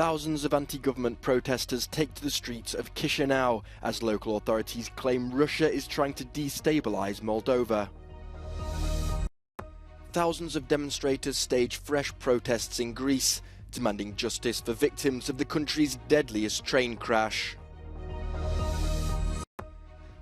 Thousands of anti-government protesters take to the streets of Chisinau as local authorities claim Russia is trying to destabilize Moldova. Thousands of demonstrators stage fresh protests in Greece, demanding justice for victims of the country's deadliest train crash.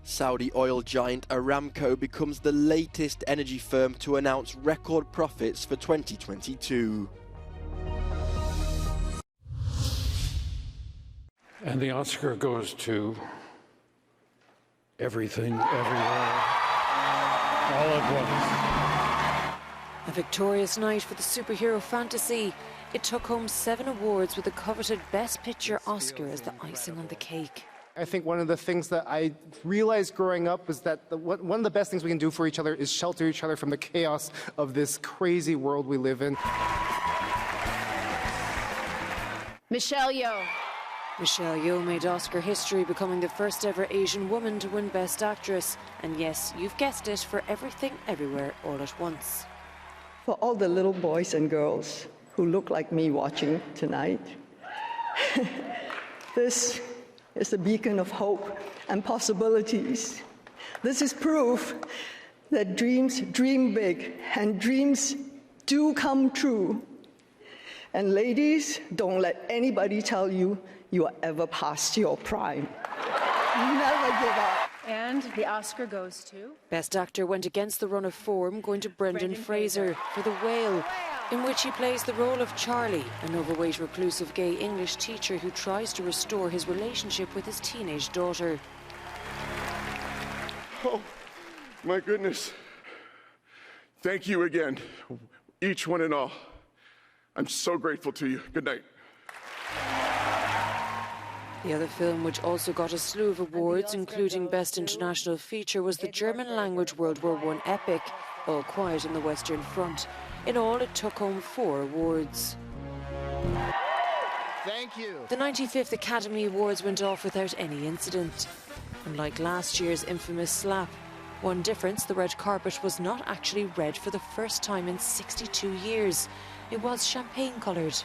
Saudi oil giant Aramco becomes the latest energy firm to announce record profits for 2022. And the Oscar goes to Everything, Everywhere, All at Once. A victorious night for the superhero fantasy. It took home 7 awards with the coveted Best Picture Oscar as the icing on the cake. I think one of the things that I realized growing up is that one of the best things we can do for each other is shelter each other from the chaos of this crazy world we live in. Michelle Yeoh. Michelle Yeoh made Oscar history, becoming the first ever Asian woman to win Best Actress. And yes, you've guessed it, for Everything, Everywhere, All at Once. For all the little boys and girls who look like me watching tonight, this is a beacon of hope and possibilities. This is proof that dreams dream big and dreams do come true. And ladies, don't let anybody tell you you are ever past your prime. Never give up. And the Oscar goes to... Best Actor went against the run of form, going to Brendan Fraser for The Whale, in which he plays the role of Charlie, an overweight, reclusive gay English teacher who tries to restore his relationship with his teenage daughter. Oh, my goodness. Thank you again, each one and all. I'm so grateful to you. Good night. The other film, which also got a slew of awards, including Best International Feature, was the German-language World War I epic, All Quiet on the Western Front. In all, it took home 4 awards. Thank you. The 95th Academy Awards went off without any incident. Unlike last year's infamous slap, one difference, the red carpet was not actually red for the first time in 62 years. It was champagne-coloured.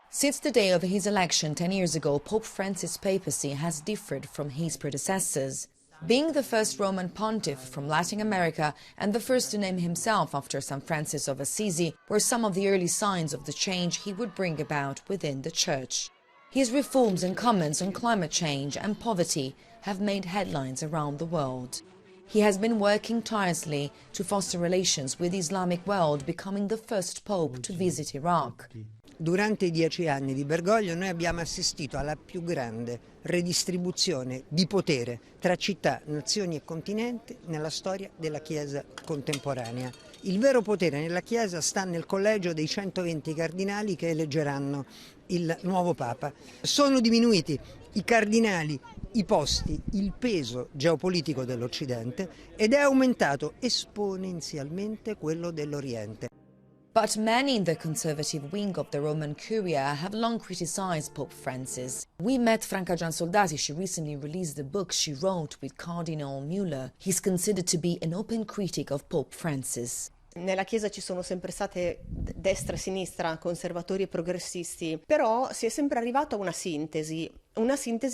Since the day of his election 10 years ago, Pope Francis' papacy has differed from his predecessors. Being the first Roman pontiff from Latin America and the first to name himself after St. Francis of Assisi were some of the early signs of the change he would bring about within the Church. His reforms and comments on climate change and poverty have made headlines around the world. He has been working tirelessly to foster relations with the Islamic world, becoming the first Pope to visit Iraq. Durante i 10 anni di Bergoglio noi abbiamo assistito alla più grande redistribuzione di potere tra città, nazioni e continenti nella storia della Chiesa contemporanea. Il vero potere nella Chiesa sta nel collegio dei 120 cardinali che eleggeranno il nuovo Papa. Sono diminuiti i cardinali, i posti, il peso geopolitico dell'Occidente ed è aumentato esponenzialmente quello dell'Oriente. But many in the conservative wing of the Roman Curia have long criticized Pope Francis. We met Franca Giansoldati. She recently released the book she wrote with Cardinal Mueller. He's considered to be an open critic of Pope Francis. Nella Chiesa ci sono sempre state destra e sinistra, conservatori e progressisti, però si è sempre arrivato a una sintesi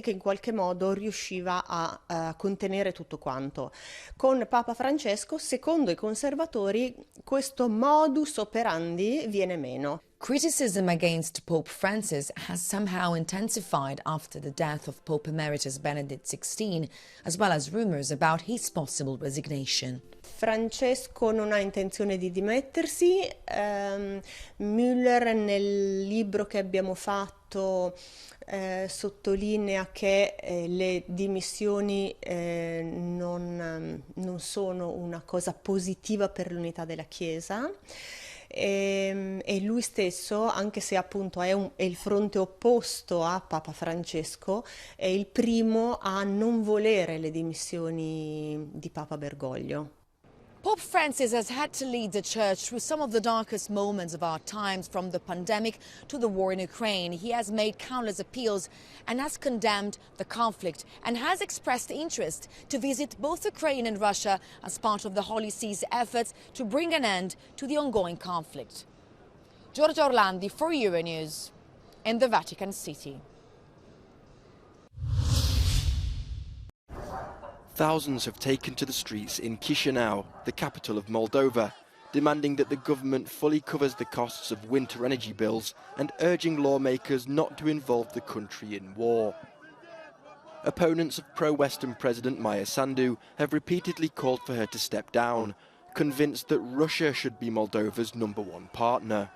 che in qualche modo riusciva a contenere tutto quanto. Con Papa Francesco, secondo i conservatori, questo modus operandi viene meno. Criticism against Pope Francis has somehow intensified after the death of Pope Emeritus Benedict XVI, as well as rumors about his possible resignation. Francesco non ha intenzione di dimettersi. Müller nel libro che abbiamo fatto sottolinea che le dimissioni non sono una cosa positiva per l'unità della Chiesa. E lui stesso, anche se appunto è il fronte opposto a Papa Francesco, è il primo a non volere le dimissioni di Papa Bergoglio. Pope Francis has had to lead the church through some of the darkest moments of our times, from the pandemic to the war in Ukraine. He has made countless appeals and has condemned the conflict and has expressed interest to visit both Ukraine and Russia as part of the Holy See's efforts to bring an end to the ongoing conflict. Giorgia Orlandi for Euronews in the Vatican City. Thousands have taken to the streets in Chisinau, the capital of Moldova, demanding that the government fully covers the costs of winter energy bills and urging lawmakers not to involve the country in war. Opponents of pro-Western President Maia Sandu have repeatedly called for her to step down, convinced that Russia should be Moldova's #1 partner.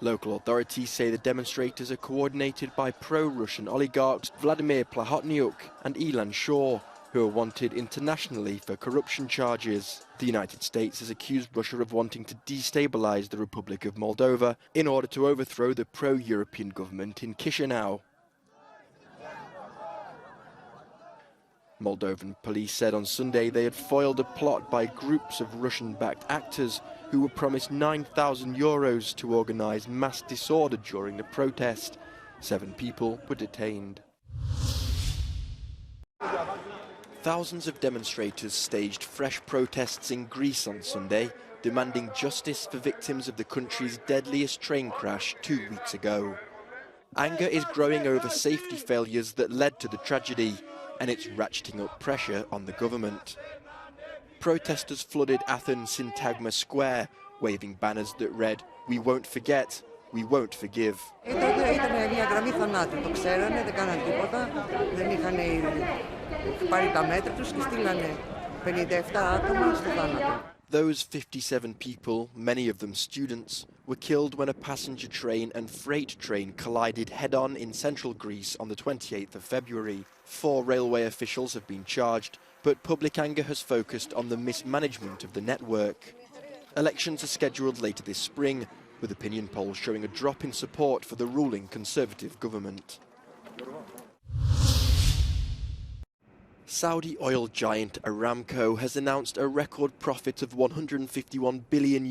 Local authorities say the demonstrators are coordinated by pro-Russian oligarchs Vladimir Plahotniuk and Ilan Shor, who are wanted internationally for corruption charges. The United States has accused Russia of wanting to destabilize the Republic of Moldova in order to overthrow the pro-European government in Chisinau. Moldovan police said on Sunday they had foiled a plot by groups of Russian-backed actors who were promised €9,000 to organize mass disorder during the protest. 7 people were detained. Thousands of demonstrators staged fresh protests in Greece on Sunday, demanding justice for victims of the country's deadliest train crash 2 weeks ago. Anger is growing over safety failures that led to the tragedy, and it's ratcheting up pressure on the government. Protesters flooded Athens' Syntagma Square, waving banners that read, "We won't forget, we won't forgive." Ήταν μια γραμμή θανάτου, το ξέρανε, δεν κάναν τίποτα, δεν είχαν πάρει τα μέτρα τους και στείλανε 57 άτομα στο θάνατο. Those 57 people, many of them students, were killed when a passenger train and freight train collided head-on in central Greece on the 28th of February. 4 railway officials have been charged, but public anger has focused on the mismanagement of the network. Elections are scheduled later this spring, with opinion polls showing a drop in support for the ruling Conservative government. Saudi oil giant Aramco has announced a record profit of €151 billion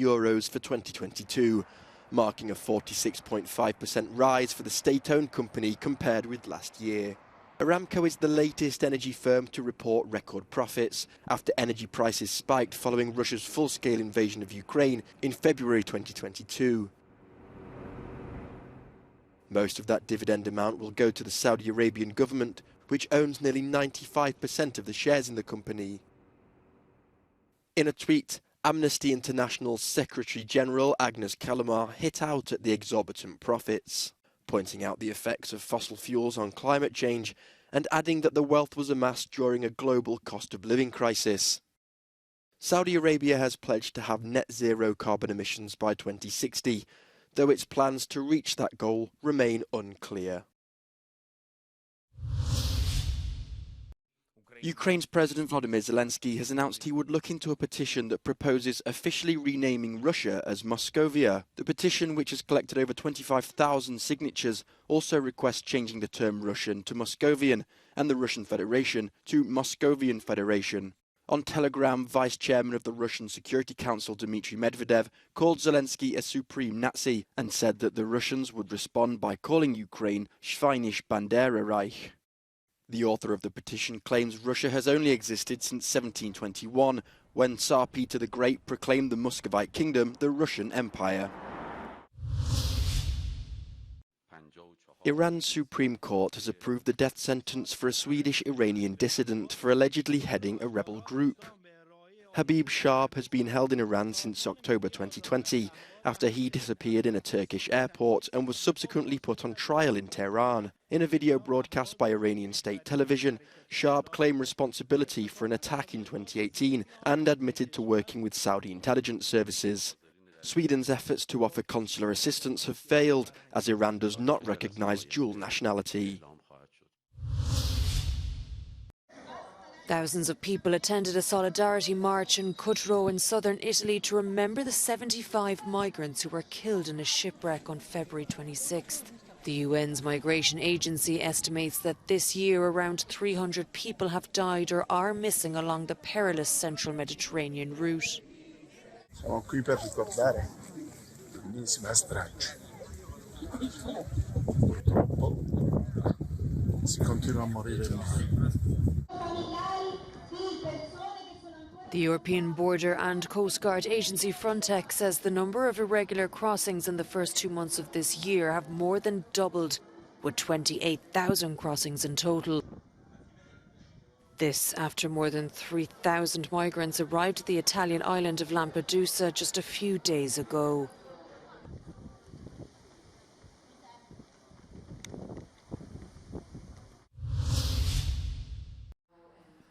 for 2022, marking a 46.5% rise for the state-owned company compared with last year. Aramco is the latest energy firm to report record profits after energy prices spiked following Russia's full-scale invasion of Ukraine in February 2022. Most of that dividend amount will go to the Saudi Arabian government, which owns nearly 95% of the shares in the company. In a tweet, Amnesty International's Secretary-General Agnes Callamard hit out at the exorbitant profits, pointing out the effects of fossil fuels on climate change and adding that the wealth was amassed during a global cost-of-living crisis. Saudi Arabia has pledged to have net zero carbon emissions by 2060, though its plans to reach that goal remain unclear. Ukraine's President Volodymyr Zelensky has announced he would look into a petition that proposes officially renaming Russia as Moscovia. The petition, which has collected over 25,000 signatures, also requests changing the term Russian to Moscovian and the Russian Federation to Moscovian Federation. On Telegram, Vice Chairman of the Russian Security Council Dmitry Medvedev called Zelensky a supreme Nazi and said that the Russians would respond by calling Ukraine Shvainish Bandera Reich. The author of the petition claims Russia has only existed since 1721, when Tsar Peter the Great proclaimed the Muscovite Kingdom the Russian Empire. Iran's Supreme Court has approved the death sentence for a Swedish-Iranian dissident for allegedly heading a rebel group. Habib Sharp has been held in Iran since October 2020, after he disappeared in a Turkish airport and was subsequently put on trial in Tehran. In a video broadcast by Iranian state television, Sharp claimed responsibility for an attack in 2018 and admitted to working with Saudi intelligence services. Sweden's efforts to offer consular assistance have failed, as Iran does not recognize dual nationality. Thousands of people attended a solidarity march in Cutro in southern Italy to remember the 75 migrants who were killed in a shipwreck on February 26th. The UN's migration agency estimates that this year around 300 people have died or are missing along the perilous central Mediterranean route. Siamo qui per ricordare l'ennesima strage. Purtroppo si continua a morire in mare. The European Border and Coast Guard agency Frontex says the number of irregular crossings in the first 2 months of this year have more than doubled, with 28,000 crossings in total. This after more than 3,000 migrants arrived at the Italian island of Lampedusa just a few days ago.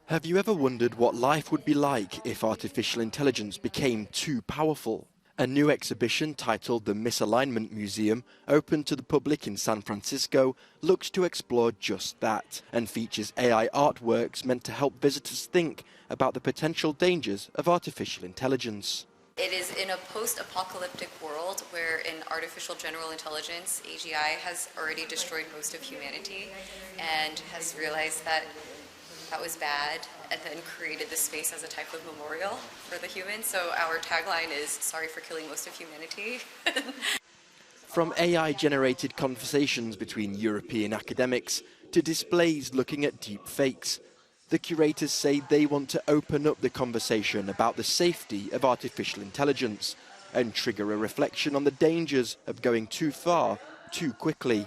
Have you ever wondered what life would be like if artificial intelligence became too powerful? A new exhibition titled The Misalignment Museum, open to the public in San Francisco, looks to explore just that and features AI artworks meant to help visitors think about the potential dangers of artificial intelligence. It is in a post-apocalyptic world where an artificial general intelligence, AGI, has already destroyed most of humanity and has realized that was bad, and then created this space as a type of memorial for the humans. So our tagline is, sorry for killing most of humanity. From AI-generated conversations between European academics to displays looking at deep fakes, the curators say they want to open up the conversation about the safety of artificial intelligence and trigger a reflection on the dangers of going too far, too quickly.